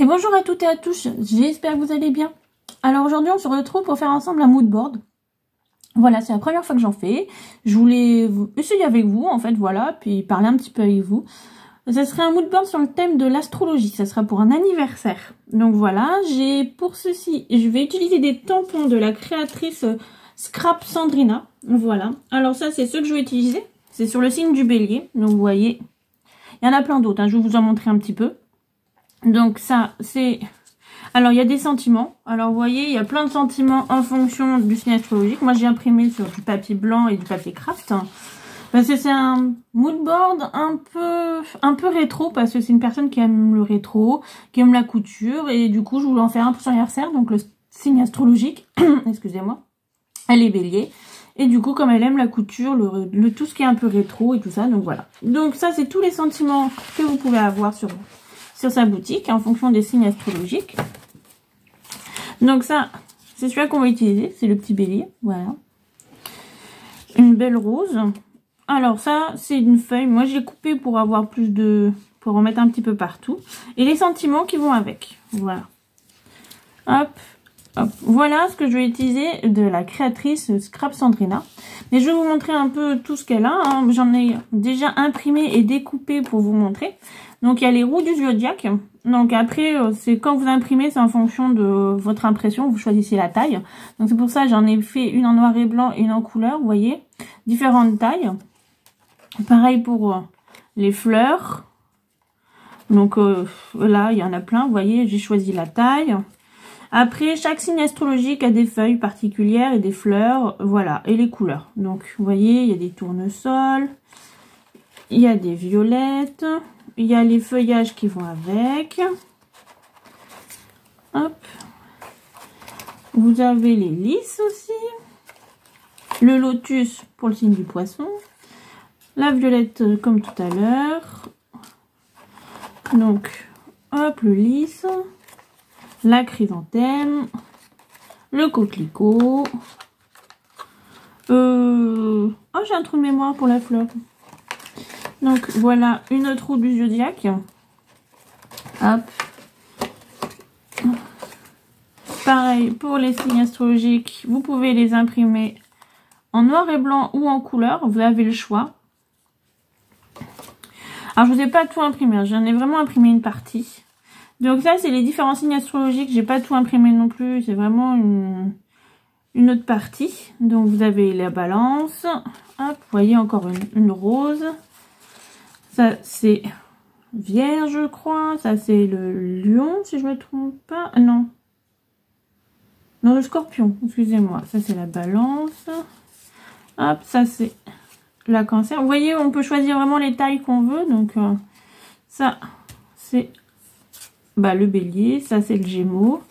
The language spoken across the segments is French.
Et bonjour à toutes et à tous, j'espère que vous allez bien. Alors aujourd'hui on se retrouve pour faire ensemble un mood board. Voilà, c'est la première fois que j'en fais. Je voulais essayer avec vous en fait, voilà, puis parler un petit peu avec vous. Ça serait un mood board sur le thème de l'astrologie, ça sera pour un anniversaire. Donc voilà, pour ceci, je vais utiliser des tampons de la créatrice Scrap Sandrina. Voilà, alors ça c'est ceux que je vais utiliser, c'est sur le signe du bélier. Donc vous voyez, il y en a plein d'autres, hein. Je vais vous en montrer un petit peu. Donc ça, c'est... Alors, il y a des sentiments. Alors, vous voyez, il y a plein de sentiments en fonction du signe astrologique. Moi, j'ai imprimé sur du papier blanc et du papier craft. Parce que c'est un mood board un peu rétro. Parce que c'est une personne qui aime le rétro, qui aime la couture. Et du coup, je voulais en faire un pour son anniversaire. Donc, le signe astrologique, excusez-moi, elle est bélier. Et du coup, comme elle aime la couture, tout ce qui est un peu rétro et tout ça. Donc, voilà. Donc, ça, c'est tous les sentiments que vous pouvez avoir sur sa boutique en fonction des signes astrologiques. Donc ça, c'est celui-là qu'on va utiliser, c'est le petit bélier, voilà. Une belle rose. Alors ça, c'est une feuille, moi j'ai coupé pour avoir pour en mettre un petit peu partout. Et les sentiments qui vont avec, voilà. Hop, hop. Voilà ce que je vais utiliser de la créatrice Scrap Sandrina. Mais je vais vous montrer un peu tout ce qu'elle a, hein. J'en ai déjà imprimé et découpé pour vous montrer. Donc, il y a les roues du zodiaque. Donc, après, c'est quand vous imprimez, c'est en fonction de votre impression. Vous choisissez la taille. Donc, c'est pour ça j'en ai fait une en noir et blanc et une en couleur. Vous voyez, différentes tailles. Pareil pour les fleurs. Donc, là, il y en a plein. Vous voyez, j'ai choisi la taille. Après, chaque signe astrologique a des feuilles particulières et des fleurs. Voilà, et les couleurs. Donc, vous voyez, il y a des tournesols. Il y a des violettes. Il y a les feuillages qui vont avec. Hop. Vous avez les lys aussi. Le lotus pour le signe du poisson. La violette comme tout à l'heure. Donc, hop, le lys. La chrysanthème. Le coquelicot. Oh, j'ai un trou de mémoire pour la fleur. Donc voilà une autre roue du zodiaque. Hop. Pareil pour les signes astrologiques, vous pouvez les imprimer en noir et blanc ou en couleur, vous avez le choix. Alors je vous ai pas tout imprimé, j'en ai vraiment imprimé une partie. Donc ça c'est les différents signes astrologiques, j'ai pas tout imprimé non plus, c'est vraiment une autre partie. Donc vous avez la balance, hop, vous voyez encore une rose. Ça, c'est Vierge, je crois. Ça, c'est le Lion, si je ne me trompe pas. Non. Non, le Scorpion, excusez-moi. Ça, c'est la Balance. Hop, ça, c'est la Cancer. Vous voyez, on peut choisir vraiment les tailles qu'on veut. Donc, ça, c'est le Bélier. Ça, c'est le Gémeaux.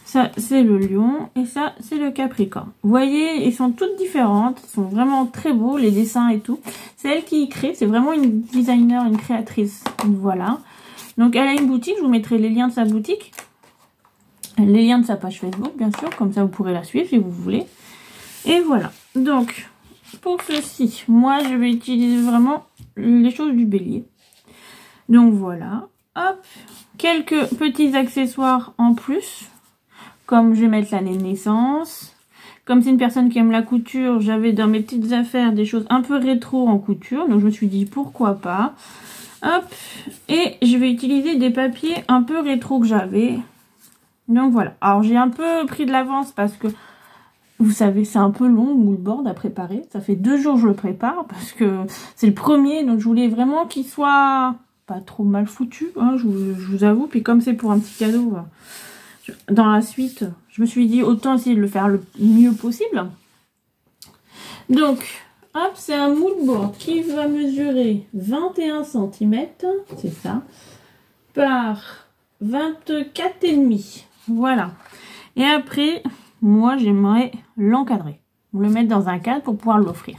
Ça, c'est le Lion. Et ça, c'est le Capricorne. Vous voyez, ils sont toutes différentes. Ils sont vraiment très beaux, les dessins et tout. C'est elle qui y crée. C'est vraiment une designer, une créatrice. Voilà. Donc, elle a une boutique. Je vous mettrai les liens de sa boutique. Les liens de sa page Facebook, bien sûr. Comme ça, vous pourrez la suivre si vous voulez. Et voilà. Donc, pour ceci, moi, je vais utiliser vraiment les choses du Bélier. Donc, voilà. Hop. Quelques petits accessoires en plus. Comme je vais mettre l'année de naissance. Comme c'est une personne qui aime la couture, j'avais dans mes petites affaires des choses un peu rétro en couture. Donc je me suis dit pourquoi pas. Hop. Et je vais utiliser des papiers un peu rétro que j'avais. Donc voilà. Alors j'ai un peu pris de l'avance parce que vous savez c'est un peu long le mood board à préparer. Ça fait 2 jours que je le prépare parce que c'est le premier. Donc je voulais vraiment qu'il soit pas trop mal foutu. Hein, je vous avoue. Puis comme c'est pour un petit cadeau... Dans la suite, je me suis dit autant essayer de le faire le mieux possible. Donc, hop, c'est un mood board qui va mesurer 21 cm, c'est ça, par 24,5. Voilà. Et après, moi, j'aimerais l'encadrer. Le mettre dans un cadre pour pouvoir l'offrir.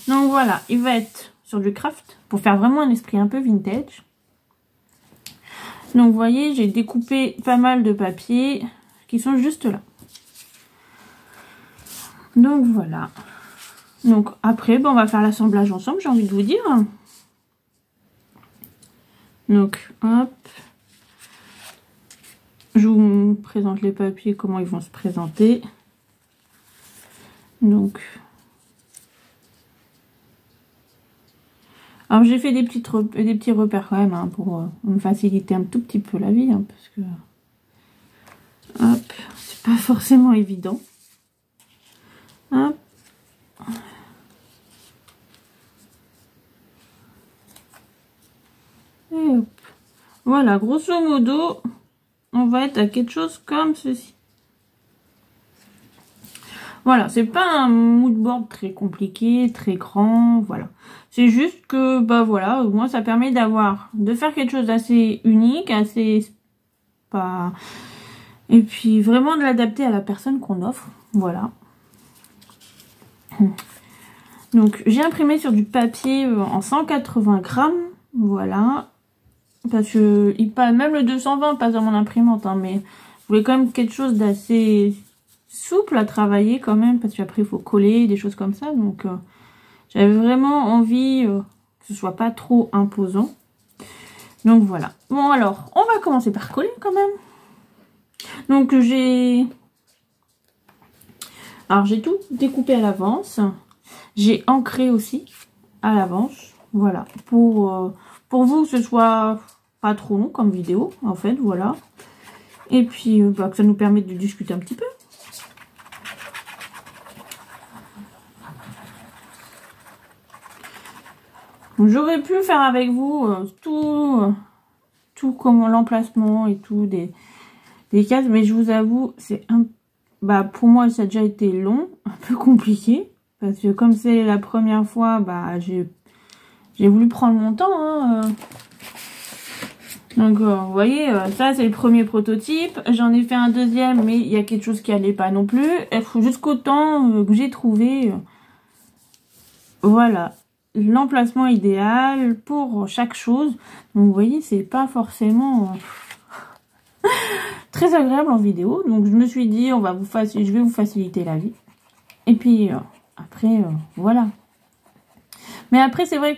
Donc voilà, il va être sur du craft pour faire vraiment un esprit un peu vintage. Donc, vous voyez, j'ai découpé pas mal de papiers qui sont juste là. Donc, voilà. Donc, après, on va faire l'assemblage ensemble, j'ai envie de vous dire. Donc, hop. Je vous présente les papiers, comment ils vont se présenter. Donc, alors j'ai fait des petits repères quand même, hein, pour me faciliter un tout petit peu la vie, hein, parce que hop, c'est pas forcément évident. Hop. Et hop. Voilà, grosso modo, on va être à quelque chose comme ceci. Voilà, c'est pas un mood board très compliqué, très grand, voilà. C'est juste que, bah voilà, moi ça permet de faire quelque chose d'assez unique, assez pas... Et puis vraiment de l'adapter à la personne qu'on offre, voilà. Donc j'ai imprimé sur du papier en 180 grammes, voilà. Parce que même le 220 passe dans mon imprimante, hein, mais je voulais quand même quelque chose d'assez souple à travailler quand même, parce qu'après il faut coller, des choses comme ça. Donc j'avais vraiment envie que ce soit pas trop imposant. Donc voilà. Bon alors, on va commencer par coller quand même. Donc j'ai tout découpé à l'avance. J'ai ancré aussi à l'avance. Voilà. Pour vous que ce soit pas trop long comme vidéo, en fait, voilà. Et puis que ça nous permet de discuter un petit peu. J'aurais pu faire avec vous tout comment l'emplacement et tout des cases, mais je vous avoue, c'est pour moi ça a déjà été long, un peu compliqué, parce que comme c'est la première fois, j'ai voulu prendre mon temps, hein, Donc vous voyez, ça c'est le premier prototype, j'en ai fait un deuxième, mais il y a quelque chose qui allait pas non plus, jusqu'au temps que j'ai trouvé, voilà, l'emplacement idéal pour chaque chose. Donc vous voyez, c'est pas forcément très agréable en vidéo. Donc je me suis dit, je vais vous faciliter la vie. Et puis après, voilà. Mais après, c'est vrai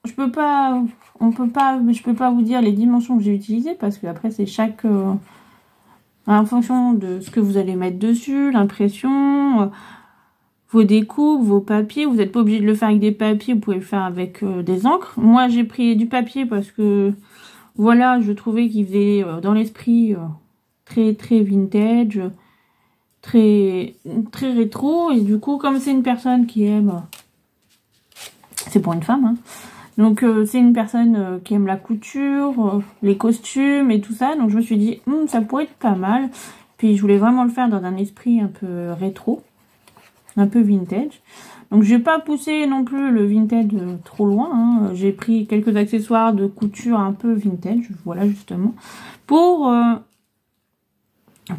je peux pas vous dire les dimensions que j'ai utilisées parce que après c'est en fonction de ce que vous allez mettre dessus, l'impression. Vos découpes, vos papiers, vous n'êtes pas obligé de le faire avec des papiers, vous pouvez le faire avec des encres. Moi, j'ai pris du papier parce que, voilà, je trouvais qu'il faisait dans l'esprit très, très vintage, très, très rétro. Et du coup, comme c'est une personne qui aime, c'est pour une femme, hein. Donc, c'est une personne qui aime la couture, les costumes et tout ça. Donc, je me suis dit, ça pourrait être pas mal. Puis, je voulais vraiment le faire dans un esprit un peu rétro. Un peu vintage. Donc j'ai pas poussé non plus le vintage trop loin, hein. J'ai pris quelques accessoires de couture un peu vintage, voilà, justement, pour le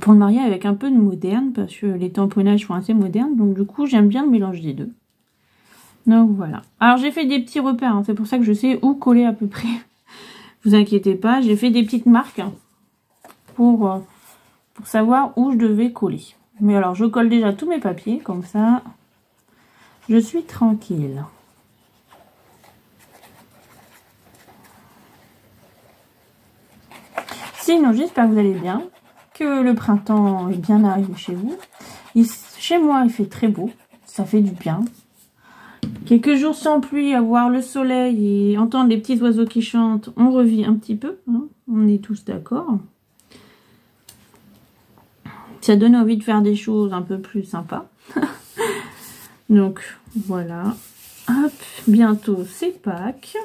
marier avec un peu de moderne, parce que les tamponnages sont assez modernes, donc du coup j'aime bien le mélange des deux. Donc voilà. Alors j'ai fait des petits repères, hein, c'est pour ça que je sais où coller à peu près. Vous inquiétez pas, j'ai fait des petites marques pour savoir où je devais coller. Mais alors, je colle déjà tous mes papiers, comme ça, je suis tranquille. Sinon, j'espère que vous allez bien, que le printemps est bien arrivé chez vous. Chez moi, il fait très beau, ça fait du bien. Quelques jours sans pluie, à voir le soleil et entendre les petits oiseaux qui chantent, on revit un petit peu, hein, on est tous d'accord. Ça donne envie de faire des choses un peu plus sympas. Donc, voilà. Hop, bientôt, c'est Pâques.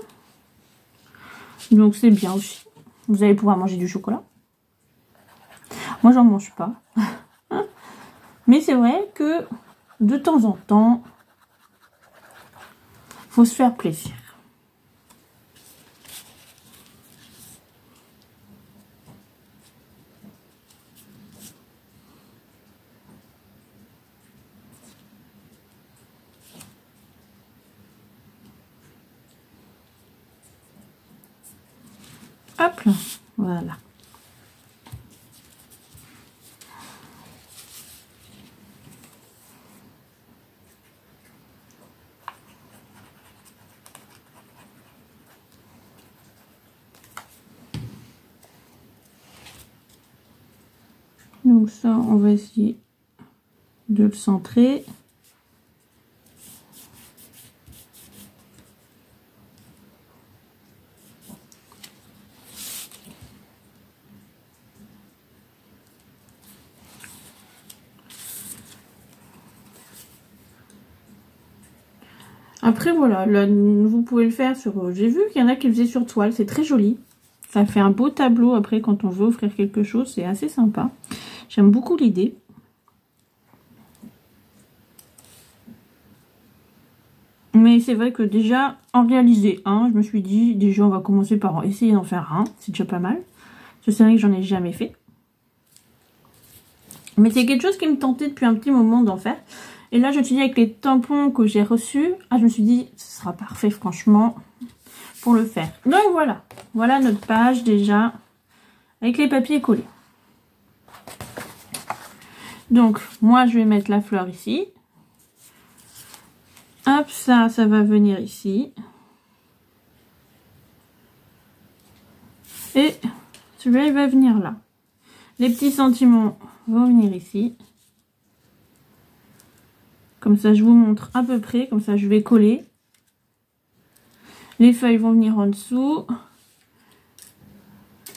Donc, c'est bien aussi. Vous allez pouvoir manger du chocolat. Moi, j'en mange pas. Mais c'est vrai que, de temps en temps, faut se faire plaisir. Hop là, voilà. Donc ça, on va essayer de le centrer. Après voilà, là, vous pouvez le faire sur... J'ai vu qu'il y en a qui le faisaient sur toile, c'est très joli. Ça fait un beau tableau après quand on veut offrir quelque chose, c'est assez sympa. J'aime beaucoup l'idée. Mais c'est vrai que déjà, en réaliser un, je me suis dit, déjà on va commencer par essayer d'en faire un, c'est déjà pas mal. C'est vrai que j'en ai jamais fait. Mais c'est quelque chose qui me tentait depuis un petit moment d'en faire. Et là, je me suis dit, avec les tampons que j'ai reçus, je me suis dit, ce sera parfait, franchement, pour le faire. Donc voilà, voilà notre page déjà, avec les papiers collés. Donc, moi, je vais mettre la fleur ici. Hop, ça va venir ici. Et celui-là, il va venir là. Les petits sentiments vont venir ici. Comme ça, je vous montre à peu près. Comme ça, je vais coller. Les feuilles vont venir en dessous.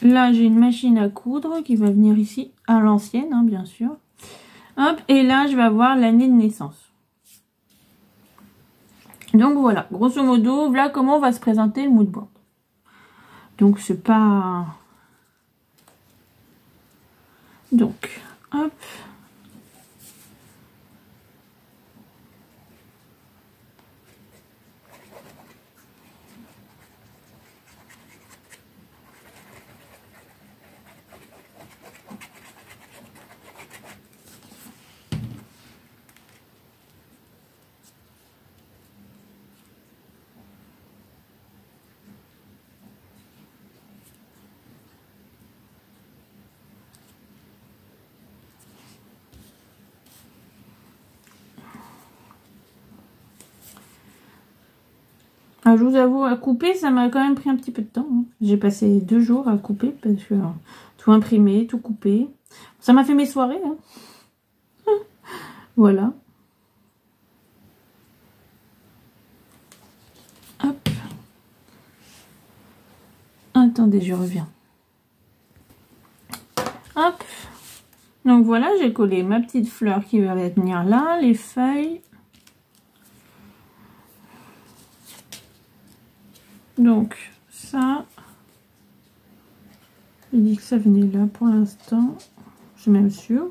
Là, j'ai une machine à coudre qui va venir ici, à l'ancienne, hein, bien sûr. Hop, et là, je vais avoir l'année de naissance. Donc voilà, grosso modo, voilà comment va se présenter le mood board. Donc c'est pas... Donc, hop. Alors, je vous avoue, à couper, ça m'a quand même pris un petit peu de temps. Hein. J'ai passé 2 jours à couper parce que tout imprimer, tout couper. Ça m'a fait mes soirées. Hein. Voilà. Hop. Attendez, je reviens. Hop. Donc voilà, j'ai collé ma petite fleur qui va venir là, les feuilles. Donc ça, j'ai dit que ça venait là pour l'instant. Je suis même sûre.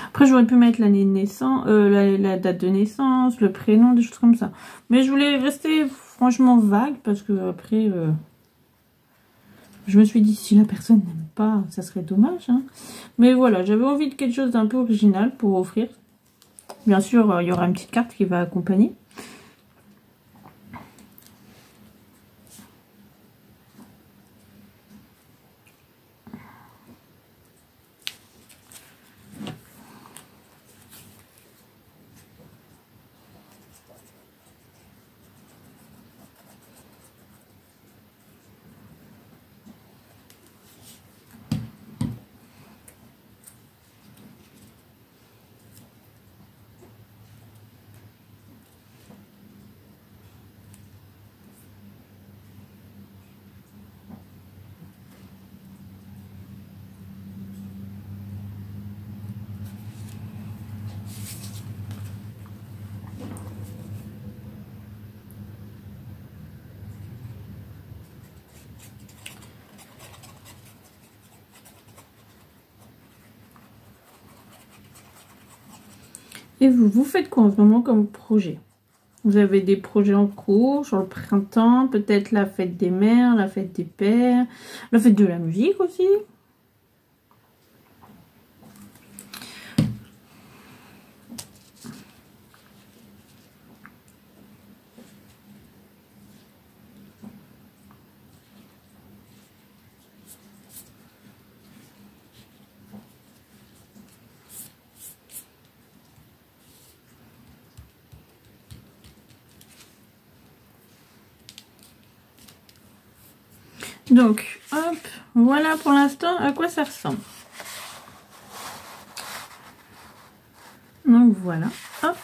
Après, j'aurais pu mettre l'année de naissance, la date de naissance, le prénom, des choses comme ça. Mais je voulais rester franchement vague parce que après, je me suis dit si la personne n'aime pas, ça serait dommage. Hein. Mais voilà, j'avais envie de quelque chose d'un peu original pour offrir. Bien sûr, il y aura une petite carte qui va accompagner. Et vous faites quoi en ce moment comme projet? Vous avez des projets en cours sur le printemps, peut-être la fête des mères, la fête des pères, la fête de la musique aussi. Donc, hop, voilà pour l'instant à quoi ça ressemble. Donc voilà, hop.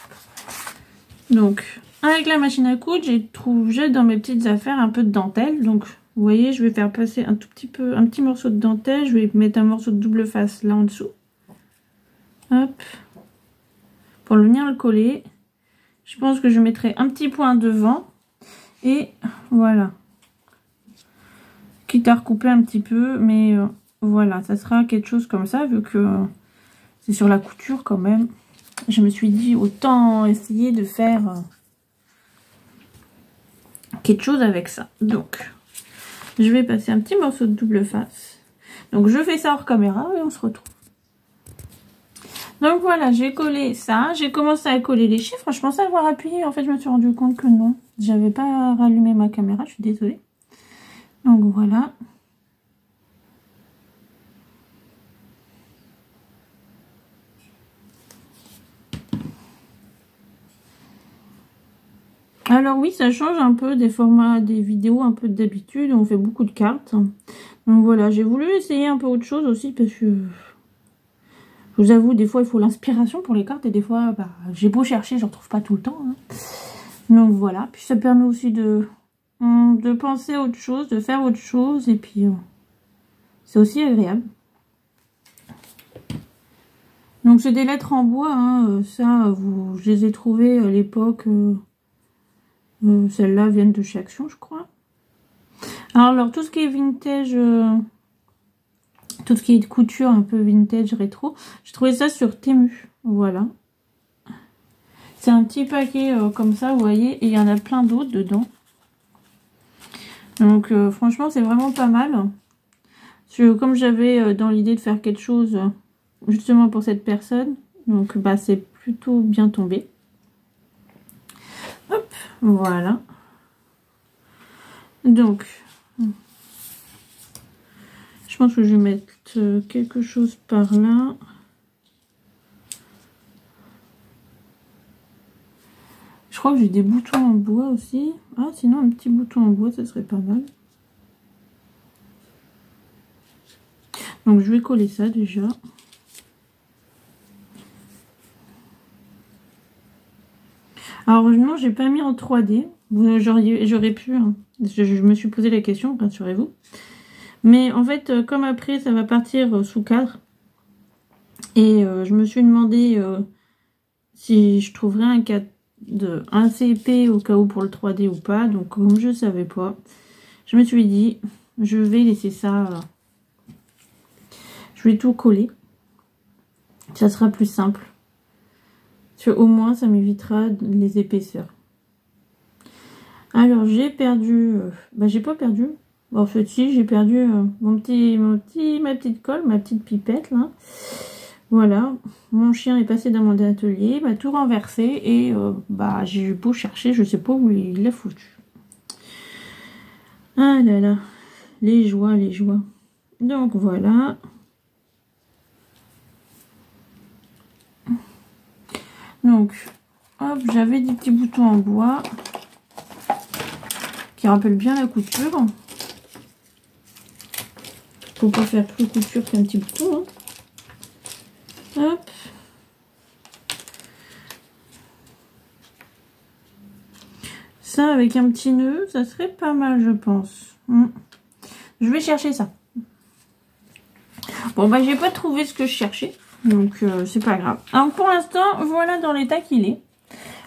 Donc, avec la machine à coudre, j'ai dans mes petites affaires un peu de dentelle. Donc, vous voyez, je vais faire passer un tout petit peu, un petit morceau de dentelle. Je vais mettre un morceau de double face là en dessous. Hop. Pour venir le coller. Je pense que je mettrai un petit point devant. Et voilà. Quitte à recouper un petit peu, mais voilà, ça sera quelque chose comme ça, vu que c'est sur la couture quand même. Je me suis dit, autant essayer de faire quelque chose avec ça. Donc, je vais passer un petit morceau de double face. Donc, je fais ça hors caméra et on se retrouve. Donc, voilà, j'ai collé ça. J'ai commencé à coller les chiffres. Je pensais avoir appuyé. En fait, je me suis rendu compte que non. J'avais pas rallumé ma caméra. Je suis désolée. Donc, voilà. Alors oui, ça change un peu des formats des vidéos un peu d'habitude. On fait beaucoup de cartes. Donc voilà, j'ai voulu essayer un peu autre chose aussi parce que je vous avoue, des fois il faut l'inspiration pour les cartes et des fois bah, j'ai beau chercher, je ne retrouve pas tout le temps. Hein. Donc voilà, puis ça permet aussi de penser à autre chose, de faire autre chose et puis c'est aussi agréable. Donc c'est des lettres en bois, hein, ça je les ai trouvées à l'époque. Celles-là viennent de chez Action, je crois. Alors, tout ce qui est vintage, tout ce qui est couture un peu vintage, rétro, j'ai trouvé ça sur Temu. Voilà. C'est un petit paquet comme ça, vous voyez, et il y en a plein d'autres dedans. Donc, franchement, c'est vraiment pas mal. Parce que comme j'avais dans l'idée de faire quelque chose justement pour cette personne, donc bah c'est plutôt bien tombé. Hop, voilà. Donc, je pense que je vais mettre quelque chose par là. Je crois que j'ai des boutons en bois aussi. Ah, sinon un petit bouton en bois, ça serait pas mal. Donc, je vais coller ça déjà. Alors, non, j'ai pas mis en 3D. J'aurais pu. Hein. Je me suis posé la question, rassurez-vous. Mais en fait, comme après, ça va partir sous cadre. Et je me suis demandé si je trouverais un CP au cas où pour le 3D ou pas. Donc, comme je ne savais pas, je me suis dit, je vais laisser ça. Je vais tout coller. Ça sera plus simple. Au moins, ça m'évitera les épaisseurs. Alors, j'ai perdu... j'ai pas perdu. En fait, si, j'ai perdu ma petite colle, ma petite pipette, là. Voilà. Mon chien est passé dans mon atelier, m'a tout renversé et j'ai eu beau chercher, je sais pas où il l'a foutu. Ah là là. Les joies, les joies. Donc, voilà. Donc, hop, j'avais des petits boutons en bois qui rappellent bien la couture. Faut pas faire plus couture qu'un petit bouton. Hein. Hop. Ça, avec un petit nœud, ça serait pas mal, je pense. Je vais chercher ça. Bon, j'ai pas trouvé ce que je cherchais. Donc, c'est pas grave. Alors, pour l'instant, voilà dans l'état qu'il est.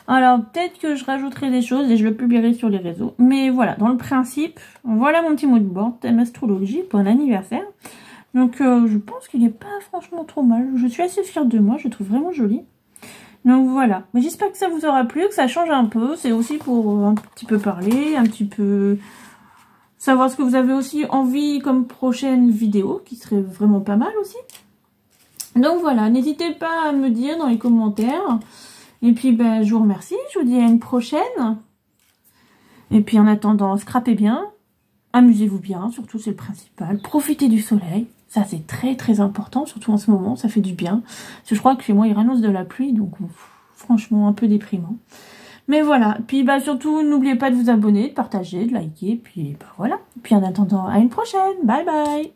Alors, peut-être que je rajouterai des choses et je le publierai sur les réseaux. Mais voilà, dans le principe, voilà mon petit mood board, thème astrologie, pour un anniversaire. Donc, je pense qu'il n'est pas franchement trop mal. Je suis assez fière de moi, je le trouve vraiment joli. Donc, voilà. Mais j'espère que ça vous aura plu, que ça change un peu. C'est aussi pour un petit peu parler, un petit peu savoir ce que vous avez aussi envie comme prochaine vidéo, qui serait vraiment pas mal aussi. Donc voilà, n'hésitez pas à me dire dans les commentaires. Et puis je vous remercie, je vous dis à une prochaine. Et puis en attendant, scrapez bien, amusez-vous bien, surtout c'est le principal. Profitez du soleil, ça c'est très très important, surtout en ce moment, ça fait du bien. Parce que je crois que chez moi il annonce de la pluie, donc franchement un peu déprimant. Mais voilà, puis bah surtout, n'oubliez pas de vous abonner, de partager, de liker, puis bah voilà. Puis en attendant, à une prochaine, bye bye.